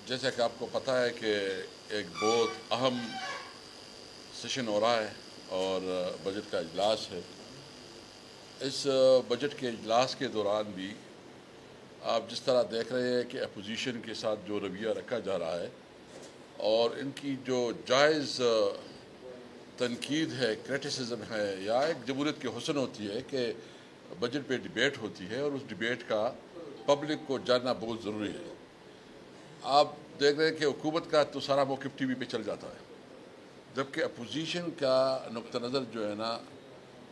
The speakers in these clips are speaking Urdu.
جیسا کہ آپ کو پتہ ہے کہ ایک بہت اہم سیشن ہو رہا ہے اور بجٹ کا اجلاس ہے. اس بجٹ کے اجلاس کے دوران بھی آپ جس طرح دیکھ رہے ہیں کہ اپوزیشن کے ساتھ جو رویہ رکھا جا رہا ہے اور ان کی جو جائز تنقید ہے، کرٹیسزم ہے، یا ایک جمہوریت کی حسن ہوتی ہے کہ بجٹ پہ ڈیبیٹ ہوتی ہے اور اس ڈیبیٹ کا پبلک کو جاننا بہت ضروری ہے. آپ دیکھ رہے ہیں کہ حکومت کا تو سارا موقف ٹی وی پہ چل جاتا ہے، جبکہ اپوزیشن کا نقطہ نظر جو ہے نا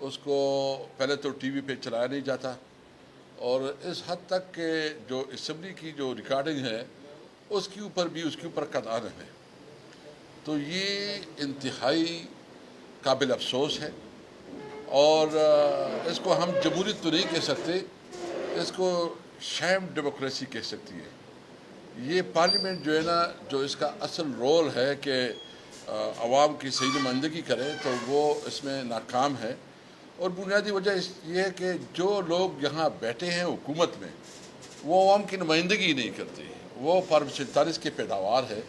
اس کو پہلے تو ٹی وی پہ چلایا نہیں جاتا، اور اس حد تک کہ جو اسمبلی کی جو ریکارڈنگ ہے اس کے اوپر قطعان ہے. تو یہ انتہائی قابل افسوس ہے، اور اس کو ہم جمہوریت تو نہیں کہہ سکتے، اس کو شیم ڈیموکریسی کہہ سکتی ہے. یہ پارلیمنٹ جو ہے نا، جو اس کا اصل رول ہے کہ عوام کی صحیح نمائندگی کرے، تو وہ اس میں ناکام ہے. اور بنیادی وجہ یہ ہے کہ جو لوگ یہاں بیٹھے ہیں حکومت میں وہ عوام کی نمائندگی نہیں کرتے. وہ فارم 47 کی پیداوار ہے.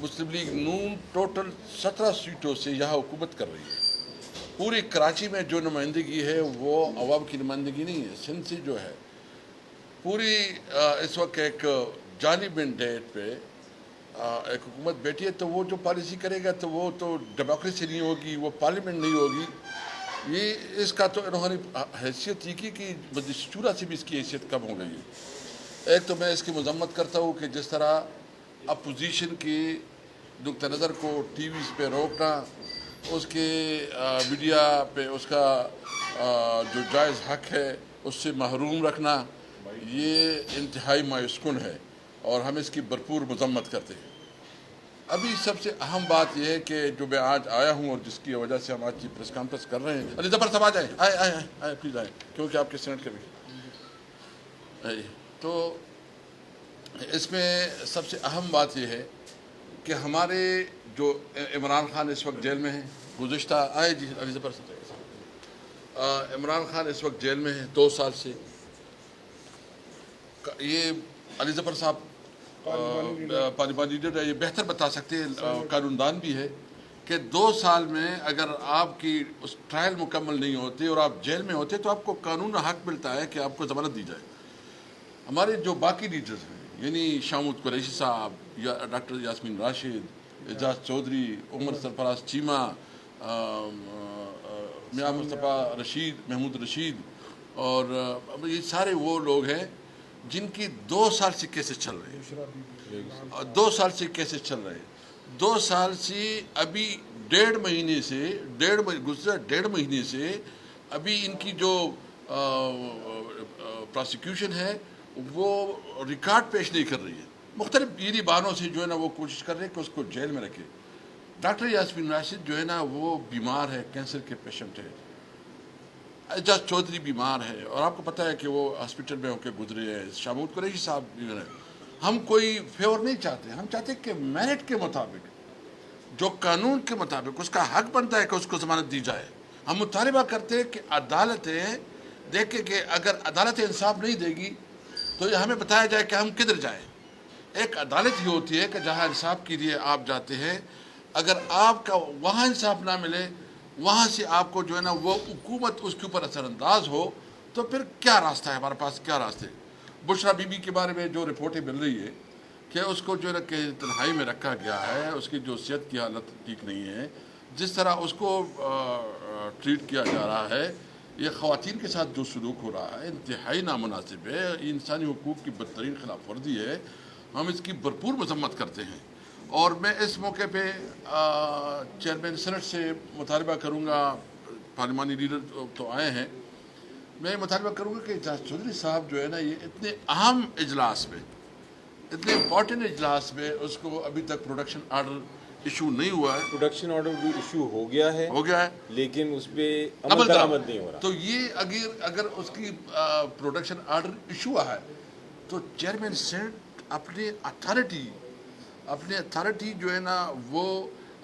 مسلم لیگ نون ٹوٹل 17 سیٹوں سے یہاں حکومت کر رہی ہے. پوری کراچی میں جو نمائندگی ہے وہ عوام کی نمائندگی نہیں ہے. سندھ سے جو ہے پوری اس وقت ایک جعلی مینڈیٹ پہ ایک حکومت بیٹھی ہے، تو وہ جو پالیسی کرے گا تو وہ تو ڈیموکریسی نہیں ہوگی، وہ پارلیمنٹ نہیں ہوگی. یہ اس کا تو انہوں نے حیثیت یہ کی کہ مجلس شورا سے بھی اس کی حیثیت کم ہو گئی ہے. ایک تو میں اس کی مذمت کرتا ہوں کہ جس طرح اپوزیشن کی نقطہ نظر کو ٹی ویز پہ روکنا، اس کے میڈیا پہ اس کا جو جائز حق ہے اس سے محروم رکھنا، یہ انتہائی مایوس کن ہے اور ہم اس کی بھرپور مذمت کرتے ہیں. ابھی سب سے اہم بات یہ ہے کہ جو میں آج آیا ہوں اور جس کی وجہ سے ہم آج کی پریس کانفرنس کر رہے ہیں. علی ظفر صاحب آ جائیں، آئے پلیز آئیں، کیونکہ آپ کے سینٹ کے بھی. تو اس میں سب سے اہم بات یہ ہے کہ ہمارے جو عمران خان اس وقت جیل میں ہیں. گزشتہ جی علی ظفر صاحب، عمران خان اس وقت جیل میں ہیں 2 سال سے. یہ علی ظفر صاحب پارلیمانی لیڈر ہے، یہ بہتر بتا سکتے ہیں، قانون دان بھی ہے، کہ 2 سال میں اگر آپ کی اس ٹرائل مکمل نہیں ہوتی اور آپ جیل میں ہوتے تو آپ کو قانون حق ملتا ہے کہ آپ کو ضمانت دی جائے. ہمارے جو باقی لیڈرز ہیں، یعنی شامود قریشی صاحب، یا ڈاکٹر یاسمین راشد، اعجاز چودھری، عمر سرفراز چیمہ، میاں مصطفیٰ رشید، محمود رشید، اور یہ سارے وہ لوگ ہیں جن کی 2 سال سے کیسز چل رہے ہیں. 2 سال سے کیسز چل رہے ہیں. 2 سال سے ابھی ڈیڑھ مہینے سے ابھی ان کی جو پراسیکیوشن ہے وہ ریکارڈ پیش نہیں کر رہی ہے. مختلف یعنی بہانوں سے جو ہے نا وہ کوشش کر رہے ہیں کہ اس کو جیل میں رکھے. ڈاکٹر یاسمین راشد جو ہے نا وہ بیمار ہے، کینسر کے پیشنٹ ہے. اعجاز چودھری بیمار ہے اور آپ کو پتہ ہے کہ وہ ہاسپٹل میں ہو کے گزرے ہیں. شامود قریشی صاحب جو ہے، ہم کوئی فیور نہیں چاہتے، ہم چاہتے ہیں کہ میرٹ کے مطابق، جو قانون کے مطابق اس کا حق بنتا ہے کہ اس کو ضمانت دی جائے. ہم مطالبہ کرتے ہیں کہ عدالتیں دیکھیں کہ اگر عدالت انصاف نہیں دے گی تو یہ ہمیں بتایا جائے کہ ہم کدھر جائیں. ایک عدالت ہی ہوتی ہے کہ جہاں انصاف کے لیے آپ جاتے ہیں. اگر آپ کا وہاں انصاف نہ ملے، وہاں سے آپ کو جو ہے نا وہ حکومت اس کے اوپر اثر انداز ہو، تو پھر کیا راستہ ہے ہمارے پاس؟ کیا راستے؟ بشرا بی بی کے بارے میں جو رپورٹیں مل رہی ہے کہ اس کو جو ہے نا کہ تنہائی میں رکھا گیا ہے، اس کی جو صحت کی حالت ٹھیک نہیں ہے، جس طرح اس کو ٹریٹ کیا جا رہا ہے، یہ خواتین کے ساتھ جو سلوک ہو رہا ہے انتہائی نامناسب ہے، انسانی حقوق کی بدترین خلاف ورزی ہے. ہم اس کی بھرپور مذمت کرتے ہیں. اور میں اس موقع پہ چیئرمین سینٹ سے مطالبہ کروں گا، پارلیمانی لیڈر تو آئے ہیں، میں مطالبہ کروں گا کہ اعجاز چودھری صاحب جو ہے نا یہ اتنے اہم اجلاس میں، اتنے امپورٹنٹ اجلاس میں، اس کو ابھی تک پروڈکشن آرڈر ایشو نہیں ہوا ہے. پروڈکشن آرڈر بھی ایشو ہو گیا ہے لیکن اس پہ عمل درآمد نہیں ہو رہا. تو یہ اگر اس کی پروڈکشن آرڈر ایشو ہے تو چیئرمین سینٹ اپنے اتھارٹی جو ہے نا وہ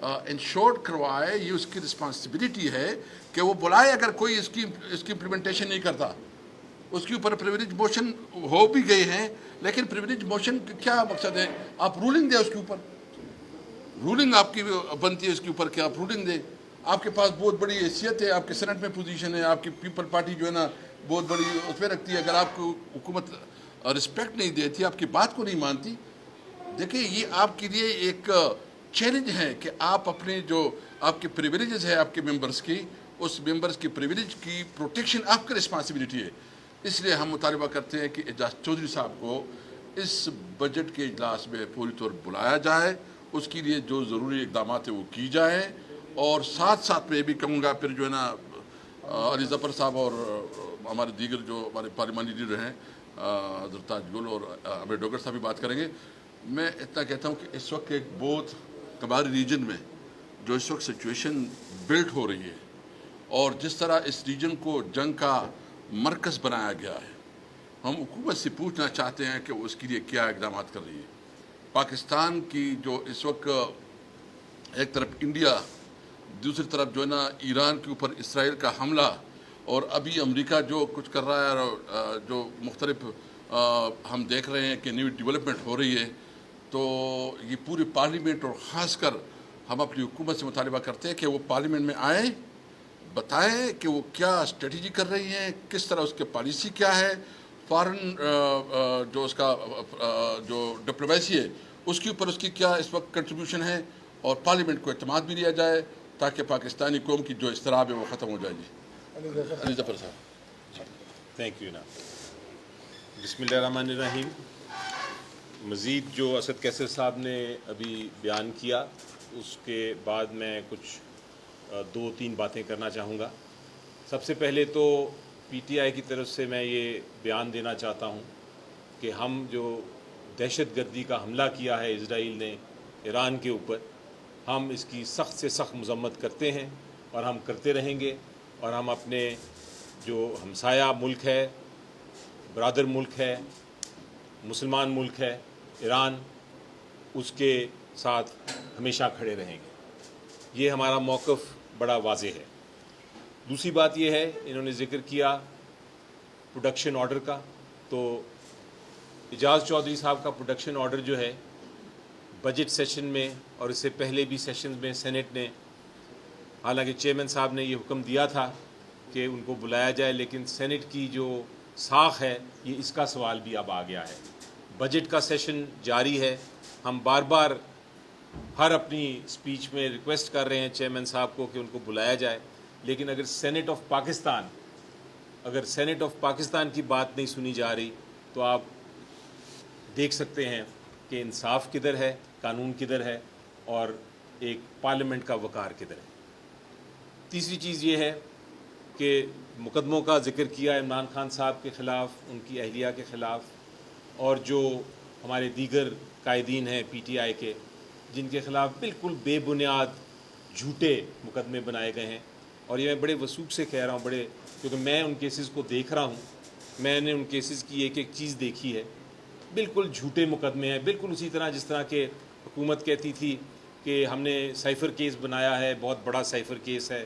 انشور کروائے. یہ اس کی رسپانسبلٹی ہے کہ وہ بلائے اگر کوئی اس کی امپلیمنٹیشن نہیں کرتا. اس کے اوپر پریویلیج موشن ہو بھی گئے ہیں، لیکن پریویلیج موشن کا کیا مقصد ہے؟ آپ رولنگ دیں اس کے اوپر، رولنگ آپ کی بنتی ہے اس کے اوپر کہ آپ رولنگ دیں. آپ کے پاس بہت بڑی حیثیت ہے، آپ کے سینٹ میں پوزیشن ہے، آپ کی پیپل پارٹی جو ہے نا بہت بڑی اس میں رکھتی ہے. اگر آپ کو حکومت رسپیکٹ نہیں دیتی، آپ کی بات کو نہیں مانتی، دیکھیں یہ آپ کے لیے ایک چیلنج ہے کہ آپ اپنے جو آپ کے پریویلیجز ہے آپ کے ممبرز کی، اس ممبرز کی پریویلیج کی پروٹیکشن آپ کی رسپانسبلٹی ہے. اس لیے ہم مطالبہ کرتے ہیں کہ اعجاز چودھری صاحب کو اس بجٹ کے اجلاس میں پوری طور بلایا جائے، اس کے لیے جو ضروری اقدامات ہیں وہ کی جائیں. اور ساتھ ساتھ میں بھی کہوں گا پھر جو ہے نا علی ظفر صاحب اور ہمارے دیگر جو ہمارے پارلیمانی لیڈر ہیں حضرت تاج گل اور امیر ڈوگر صاحب بھی بات کریں گے. میں اتنا کہتا ہوں کہ اس وقت ایک بہت کباری ریجن میں جو اس وقت سچویشن بلڈ ہو رہی ہے اور جس طرح اس ریجن کو جنگ کا مرکز بنایا گیا ہے، ہم حکومت سے پوچھنا چاہتے ہیں کہ وہ اس کے لیے کیا اقدامات کر رہی ہے. پاکستان کی جو اس وقت ایک طرف انڈیا، دوسری طرف جو ہے نا ایران کے اوپر اسرائیل کا حملہ، اور ابھی امریکہ جو کچھ کر رہا ہے اور جو مختلف ہم دیکھ رہے ہیں کہ نیو ڈیولپمنٹ ہو رہی ہے، تو یہ پوری پارلیمنٹ اور خاص کر ہم اپنی حکومت سے مطالبہ کرتے ہیں کہ وہ پارلیمنٹ میں آئیں، بتائیں کہ وہ کیا اسٹریٹجی کر رہی ہیں، کس طرح اس کے پالیسی کیا ہے، فارن جو اس کا جو ڈپلومیسی ہے اس کے اوپر اس کی کیا اس وقت کنٹریبیوشن ہے، اور پارلیمنٹ کو اعتماد بھی لیا جائے تاکہ پاکستانی قوم کی جو اضطراب ہے وہ ختم ہو جائے. جی علی ظفر صاحب. تھینک یو نا. بسم اللہ الرحمن الرحیم. مزید جو اسد کیسر صاحب نے ابھی بیان کیا اس کے بعد میں کچھ 2-3 باتیں کرنا چاہوں گا. سب سے پہلے تو پی ٹی آئی کی طرف سے میں یہ بیان دینا چاہتا ہوں کہ ہم جو دہشت گردی کا حملہ کیا ہے اسرائیل نے ایران کے اوپر، ہم اس کی سخت سے سخت مذمت کرتے ہیں اور ہم کرتے رہیں گے. اور ہم اپنے جو ہمسایہ ملک ہے، برادر ملک ہے، مسلمان ملک ہے ایران، اس کے ساتھ ہمیشہ کھڑے رہیں گے. یہ ہمارا موقف بڑا واضح ہے. دوسری بات یہ ہے، انہوں نے ذکر کیا پروڈکشن آرڈر کا، تو اعجاز چودھری صاحب کا پروڈکشن آرڈر جو ہے بجٹ سیشن میں اور اس سے پہلے بھی سیشنز میں سینٹ نے، حالانکہ چیئرمین صاحب نے یہ حکم دیا تھا کہ ان کو بلایا جائے، لیکن سینٹ کی جو ساخ ہے یہ اس کا سوال بھی اب آ گیا ہے. بجٹ کا سیشن جاری ہے. ہم بار بار ہر اپنی سپیچ میں ریکویسٹ کر رہے ہیں چیئرمین صاحب کو کہ ان کو بلایا جائے، لیکن اگر سینٹ آف پاکستان کی بات نہیں سنی جا رہی تو آپ دیکھ سکتے ہیں کہ انصاف کدھر ہے، قانون کدھر ہے، اور ایک پارلیمنٹ کا وقار کدھر ہے. تیسری چیز یہ ہے کہ مقدموں کا ذکر کیا عمران خان صاحب کے خلاف، ان کی اہلیہ کے خلاف، اور جو ہمارے دیگر قائدین ہیں پی ٹی آئی کے جن کے خلاف بالکل بے بنیاد جھوٹے مقدمے بنائے گئے ہیں. اور یہ میں بڑے وثوق سے کہہ رہا ہوں، کیونکہ میں ان کیسز کو دیکھ رہا ہوں، میں نے ان کیسز کی ایک ایک چیز دیکھی ہے. بالکل جھوٹے مقدمے ہیں، بالکل اسی طرح جس طرح کہ حکومت کہتی تھی کہ ہم نے سائفر کیس بنایا ہے، بہت بڑا سائفر کیس ہے.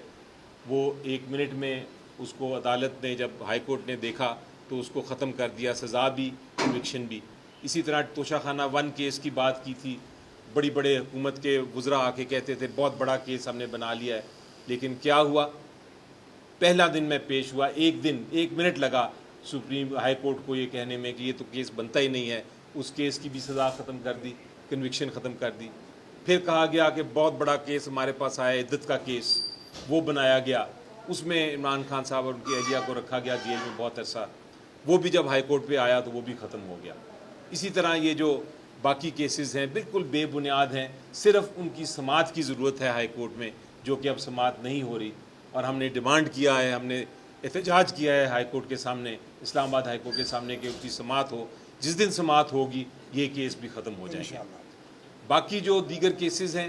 وہ 1 منٹ میں اس کو عدالت نے، جب ہائی کورٹ نے دیکھا تو اس کو ختم کر دیا، سزا بھی، کنوکشن بھی. اسی طرح توشہ خانہ 1 کیس کی بات کی تھی، بڑے حکومت کے وزراء آ کے کہتے تھے بہت بڑا کیس ہم نے بنا لیا ہے، لیکن کیا ہوا؟ پہلا دن میں پیش ہوا، 1 منٹ لگا سپریم ہائی کورٹ کو یہ کہنے میں کہ یہ تو کیس بنتا ہی نہیں ہے. اس کیس کی بھی سزا ختم کر دی، کنوکشن ختم کر دی. پھر کہا گیا کہ بہت بڑا کیس ہمارے پاس آیا، عدت کا کیس، وہ بنایا گیا. اس میں عمران خان صاحب اور ان کی اہلیہ کو رکھا گیا جیل میں بہت عرصہ. وہ بھی جب ہائی کورٹ پہ آیا تو وہ بھی ختم ہو گیا. اسی طرح یہ جو باقی کیسز ہیں بالکل بے بنیاد ہیں، صرف ان کی سماعت کی ضرورت ہے ہائی کورٹ میں، جو کہ اب سماعت نہیں ہو رہی. اور ہم نے ڈیمانڈ کیا ہے، ہم نے احتجاج کیا ہے ہائی کورٹ کے سامنے، اسلام آباد ہائی کورٹ کے سامنے، کہ ان کی سماعت ہو. جس دن سماعت ہوگی یہ کیس بھی ختم ہو جائیں گے. باقی جو دیگر کیسز ہیں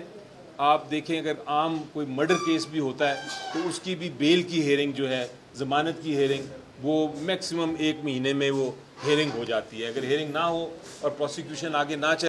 آپ دیکھیں، اگر عام کوئی مرڈر کیس بھی ہوتا ہے تو اس کی بھی بیل کی ہیئرنگ جو ہے، ضمانت کی ہیئرنگ، وہ میکسیمم 1 مہینے میں وہ ہیئرنگ ہو جاتی ہے. اگر ہیئرنگ نہ ہو اور پروسیکیوشن آگے نہ چلے